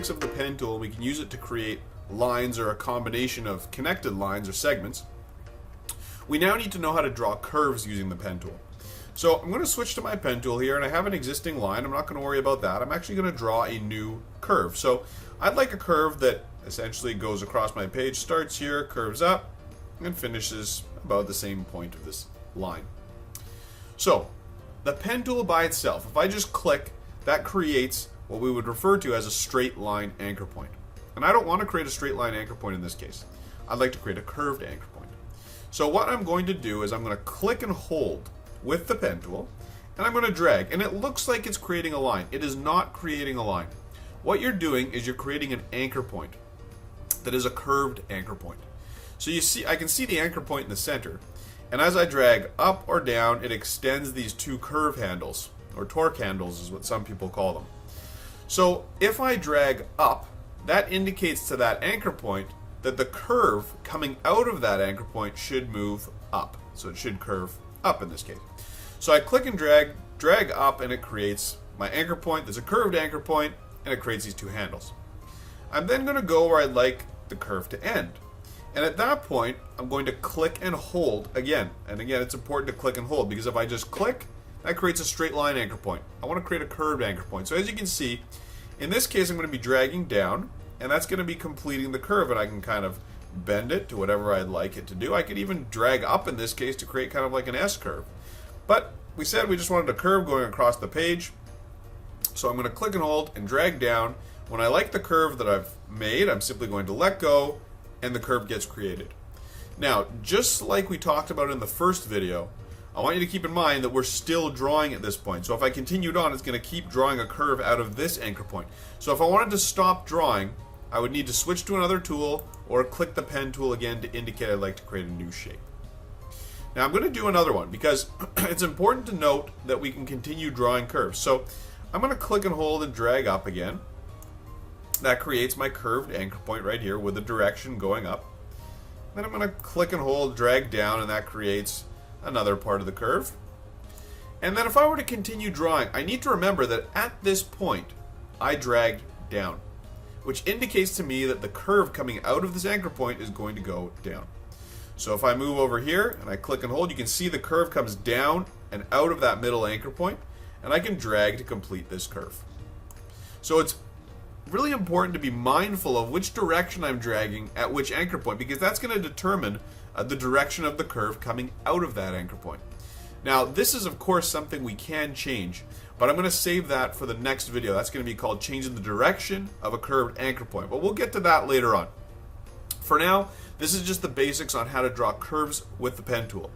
basics of the pen tool. We can use it to create lines or a combination of connected lines or segments. We now need to know how to draw curves using the pen tool. So I'm going to switch to my pen tool here, and I have an existing line. I'm not going to worry about that. I'm actually going to draw a new curve. So I'd like a curve that essentially goes across my page, starts here, curves up, and finishes about the same point of this line. So the pen tool by itself, if I just click, that creates what we would refer to as a straight line anchor point. And I don't want to create a straight line anchor point in this case. I'd like to create a curved anchor point. So what I'm going to do is I'm going to click and hold with the pen tool, and I'm going to drag, and it looks like it's creating a line. It is not creating a line. What you're doing is you're creating an anchor point that is a curved anchor point. So you see, I can see the anchor point in the center, and as I drag up or down, it extends these two curve handles, or torque handles is what some people call them. So if I drag up, that indicates to that anchor point that the curve coming out of that anchor point should move up. So it should curve up in this case. So I click and drag up, and it creates my anchor point. There's a curved anchor point, and it creates these two handles. I'm then going to go where I'd like the curve to end. And at that point, I'm going to click and hold again. And again, it's important to click and hold, because if I just click, that creates a straight line anchor point. I want to create a curved anchor point. So as you can see, in this case, I'm going to be dragging down, and that's going to be completing the curve, and I can kind of bend it to whatever I'd like it to do. I could even drag up in this case to create kind of like an S curve. But we said we just wanted a curve going across the page. So I'm going to click and hold and drag down. When I like the curve that I've made, I'm simply going to let go, and the curve gets created. Now, just like we talked about in the first video, I want you to keep in mind that we're still drawing at this point. So if I continued on, it's going to keep drawing a curve out of this anchor point. So if I wanted to stop drawing, I would need to switch to another tool or click the pen tool again to indicate I'd like to create a new shape. Now I'm going to do another one because it's important to note that we can continue drawing curves. So I'm going to click and hold and drag up again. That creates my curved anchor point right here with the direction going up. Then I'm going to click and hold, drag down, and that creates another part of the curve. And then if I were to continue drawing, I need to remember that at this point I dragged down, which indicates to me that the curve coming out of this anchor point is going to go down. So if I move over here and I click and hold, you can see the curve comes down and out of that middle anchor point, and I can drag to complete this curve. So it's really important to be mindful of which direction I'm dragging at which anchor point, because that's going to determine the direction of the curve coming out of that anchor point. Now, this is of course something we can change, but I'm going to save that for the next video. That's going to be called changing the direction of a curved anchor point, but we'll get to that later on. For now, this is just the basics on how to draw curves with the pen tool.